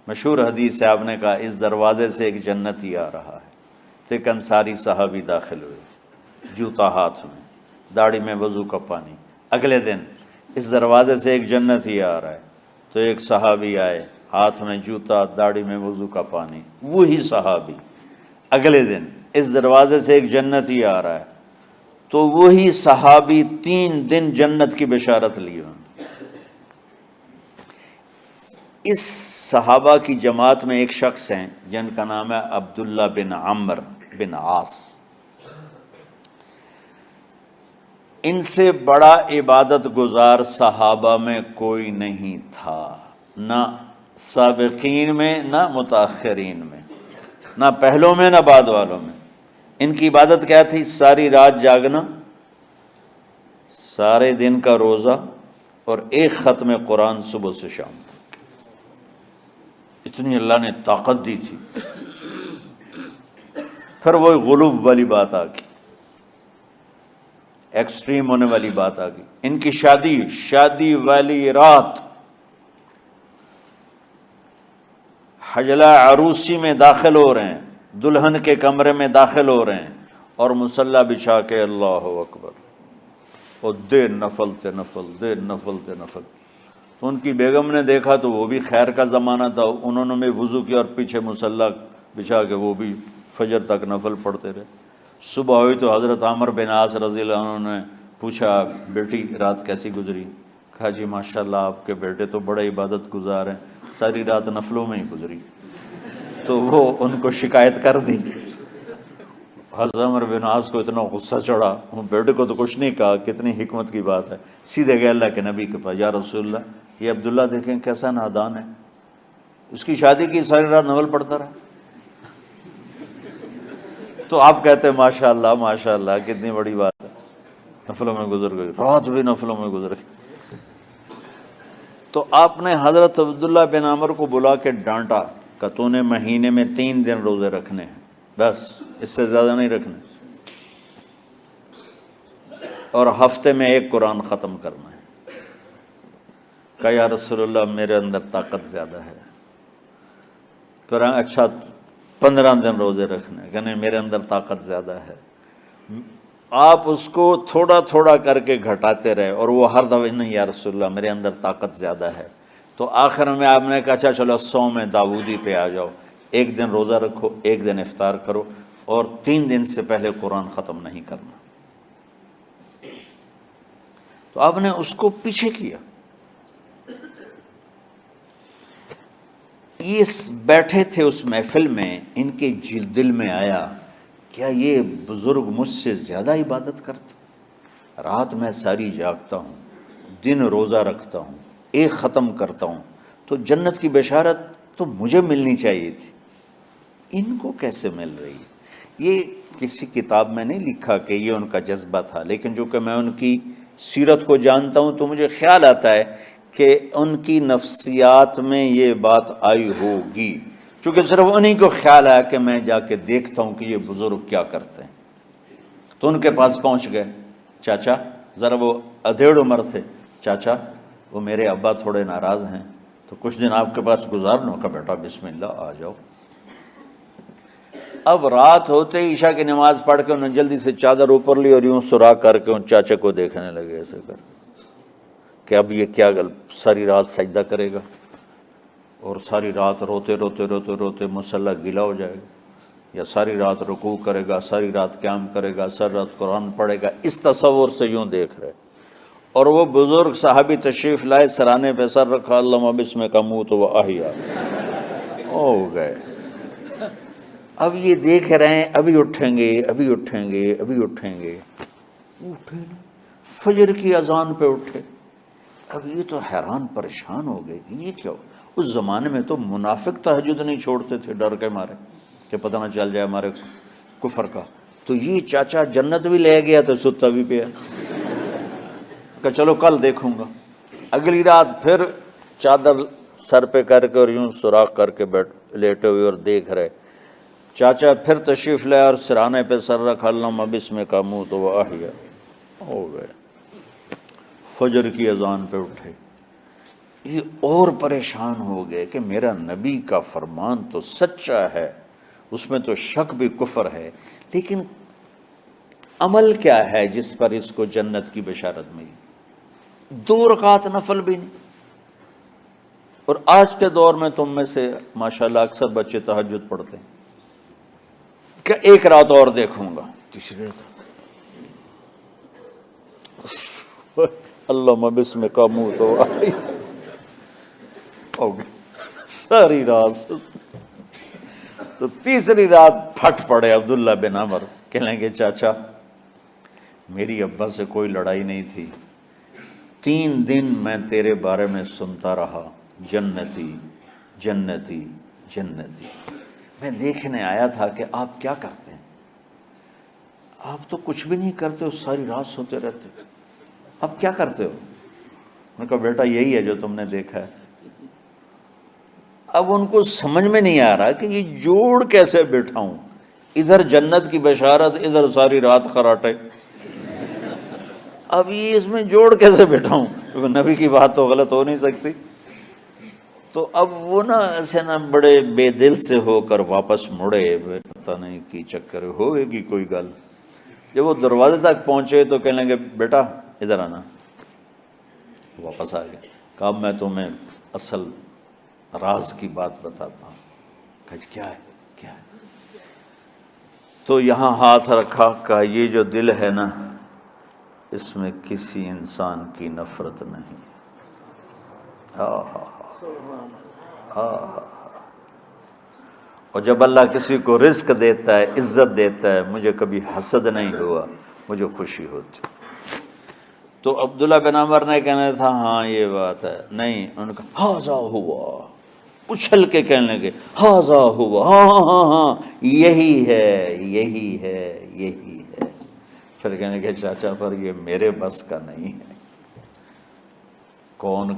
مشہور حدیث ہے، آپ نے کہا اس دروازے سے ایک جنتی آ رہا ہے، تو ایک انصاری صحابی داخل ہوئے، جوتا ہاتھ میں، داڑھی میں وضو کا پانی۔ اگلے دن اس دروازے سے ایک جنتی آ رہا ہے، تو ایک صحابی آئے، ہاتھ میں جوتا، داڑھی میں وضو کا پانی، وہی صحابی۔ اگلے دن اس دروازے سے ایک جنتی آ رہا ہے، تو وہی صحابی 3 دن جنت کی بشارت لی انہوں نے۔ اس صحابہ کی جماعت میں ایک شخص ہیں جن کا نام ہے عبداللہ بن عمرو بن عاص۔ ان سے بڑا عبادت گزار صحابہ میں کوئی نہیں تھا، نہ سابقین میں نہ متاخرین میں، نہ پہلوں میں نہ بعد والوں میں۔ ان کی عبادت کیا تھی؟ ساری رات جاگنا، سارے دن کا روزہ، اور ایک ختم قرآن صبح سے شام تک۔ اتنی اللہ نے طاقت دی تھی۔ پھر وہ غلو والی بات آ گئی، ایکسٹریم ہونے والی بات آ گئی۔ ان کی شادی والی رات حجلہ عروسی میں داخل ہو رہے ہیں، دلہن کے کمرے میں داخل ہو رہے ہیں، اور مصلی بچھا کے اللہ اکبر، اور دیر نفل تے نفل، دیر نفل تے نفل۔ تو ان کی بیگم نے دیکھا تو وہ بھی خیر کا زمانہ تھا، انہوں نے بھی وضو کیا اور پیچھے مصلی بچھا کے وہ بھی فجر تک نفل پڑھتے رہے۔ صبح ہوئی تو حضرت عمرو بن عاص رضی اللہ عنہ نے پوچھا، بیٹی رات کیسی گزری؟ کہا جی ماشاءاللہ آپ کے بیٹے تو بڑے عبادت گزار ہیں، ساری رات نفلوں میں ہی گزری۔ تو وہ ان کو شکایت کر دی۔ حضرت عمرو بن عاص کو اتنا غصہ چڑھا، وہ بیٹے کو تو کچھ نہیں کہا، کتنی حکمت کی بات ہے، سیدھے گئے اللہ کے نبی کے پاس، یا رسول اللہ یہ عبداللہ دیکھیں کیسا نادان ہے، اس کی شادی کی ساری رات نفل پڑھتا رہا۔ تو آپ کہتے ہیں ماشاءاللہ ماشاءاللہ کتنی بڑی بات ہے، نفلوں میں گزر گئی، رات بھی نفلوں میں گزر گئی۔ تو آپ نے حضرت عبداللہ بن عمرو کو بلا کے ڈانٹا کہ تو نے مہینے میں 3 دن روزے رکھنے ہیں، بس اس سے زیادہ نہیں رکھنے، اور ہفتے میں 1 قرآن ختم کرنا ہے۔ کہا یا رسول اللہ میرے اندر طاقت زیادہ ہے۔ پھر اچھا 15 دن روزے رکھنے، کہ نہیں میرے اندر طاقت زیادہ ہے۔ آپ اس کو تھوڑا تھوڑا کر کے گھٹاتے رہے، اور وہ ہر دفعہ نہیں یا رسول اللہ میرے اندر طاقت زیادہ ہے۔ تو آخر میں آپ نے کہا اچھا چلو صوم داؤدی پہ آ جاؤ، 1 دن روزہ رکھو، 1 دن افطار کرو، اور 3 دن سے پہلے قرآن ختم نہیں کرنا۔ تو آپ نے اس کو پیچھے کیا۔ یہ بیٹھے تھے اس محفل میں، ان کے دل میں آیا کیا یہ بزرگ مجھ سے زیادہ عبادت کرتا؟ رات میں ساری جاگتا ہوں، دن روزہ رکھتا ہوں، 1 ختم کرتا ہوں، تو جنت کی بشارت تو مجھے ملنی چاہیے تھی، ان کو کیسے مل رہی ہے؟ یہ کسی کتاب میں نہیں لکھا کہ یہ ان کا جذبہ تھا، لیکن جو کہ میں ان کی سیرت کو جانتا ہوں تو مجھے خیال آتا ہے کہ ان کی نفسیات میں یہ بات آئی ہوگی، چونکہ صرف انہی کو خیال آیا کہ میں جا کے دیکھتا ہوں کہ یہ بزرگ کیا کرتے ہیں۔ تو ان کے پاس پہنچ گئے، چاچا، ذرا وہ ادھیڑ عمر تھے، چاچا وہ میرے ابا تھوڑے ناراض ہیں، تو کچھ دن آپ کے پاس گزار لوں؟ کا بیٹا بسم اللہ آ جاؤ۔ اب رات ہوتے ہی عشاء کی نماز پڑھ کے انہوں نے جلدی سے چادر اوپر لی اور یوں سراغ کر کے ان چاچا کو دیکھنے لگے ایسے کر کہ اب یہ کیا ساری رات سجدہ کرے گا، اور ساری رات روتے روتے روتے روتے مصلی گیلا ہو جائے گا، یا ساری رات رکوع کرے گا، ساری رات قیام کرے گا، ساری رات قرآن پڑھے گا، اس تصور سے یوں دیکھ رہے۔ اور وہ بزرگ صحابی تشریف لائے، سرانے پہ سر رکھا، اللہم بسمک اموت و احیا، ہو گئے۔ اب یہ دیکھ رہے ہیں ابھی اٹھیں گے، ابھی اٹھیں گے، ابھی اٹھیں گے، اٹھے نا، فجر کی اذان پہ اٹھے۔ اب یہ تو حیران پریشان ہو گئے کہ یہ کیا ہو؟ اس زمانے میں تو منافق تہجد نہیں چھوڑتے تھے ڈر کے مارے کہ پتہ نہ چل جائے ہمارے کفر کا، تو یہ چاچا جنت بھی لے گیا تو ستا بھی پیا کہ چلو کل دیکھوں گا۔ اگلی رات پھر چادر سر پہ کر کے اور یوں سوراخ کر کے لیٹے ہوئے اور دیکھ رہے۔ چاچا پھر تشریف لائے اور سرانے پہ سر رکھا، اللہم بسمک اموت و احیا، ہو گئے۔ فجر کی اذان پہ اٹھے، یہ اور پریشان ہو گئے کہ میرا نبی کا فرمان تو سچا ہے، اس میں تو شک بھی کفر ہے، لیکن عمل کیا ہے جس پر اس کو جنت کی بشارت ملی؟ 2 رکعت نفل بھی نہیں۔ اور آج کے دور میں تم میں سے ماشاءاللہ اکثر بچے تہجد پڑھتے ہیں کہ 1 رات اور دیکھوں گا، تیسری رات اللہ بسم کا منہ تو آئی ہو گئی ساری رات۔ تو تیسری رات پھٹ پڑے عبداللہ بن عمر، کہنے لگے چاچا میری ابا سے کوئی لڑائی نہیں تھی، 3 دن میں تیرے بارے میں سنتا رہا، جنتی جنتی جنتی۔ میں دیکھنے آیا تھا کہ آپ کیا کرتے ہیں، آپ تو کچھ بھی نہیں کرتے ہو، ساری رات سوتے رہتے ہو، اب کیا کرتے ہو؟ میں نے کہا بیٹا یہی ہے جو تم نے دیکھا ہے۔ اب ان کو سمجھ میں نہیں آ رہا کہ یہ جوڑ کیسے بٹھاؤں، ادھر جنت کی بشارت، ادھر ساری رات خراٹے، اب یہ اس میں جوڑ کیسے بٹھاؤں؟ کیونکہ نبی کی بات تو غلط ہو نہیں سکتی۔ تو اب وہ نا ایسے نا بڑے بے دل سے ہو کر واپس مڑے، پتہ نہیں کی چکر ہوئے گی کوئی گل۔ جب وہ دروازے تک پہنچے تو کہنے لگے بیٹا ادھر آنا، واپس آ گئے۔ کہا میں تمہیں اصل راز کی بات بتاتا ہوں۔ کہا جی کیا ہے کیا ہے؟ تو یہاں ہاتھ رکھا، کہا یہ جو دل ہے نا اس میں کسی انسان کی نفرت نہیں۔ اور جب اللہ کسی کو رزق دیتا ہے، عزت دیتا ہے، مجھے کبھی حسد نہیں ہوا، مجھے خوشی ہوتی۔ تو عبداللہ بن عمر نے کہنا تھا ہاں یہ بات ہے، نہیں، ان کا ہاذا ہوا، اچھل کے کہنے لگے ہاذا ہوا، ہاں ہاں ہاں ہاں یہی ہے یہی ہے یہی ہے۔ پھر کہنے لگے چاچا پر یہ میرے بس کا نہیں ہے۔ کون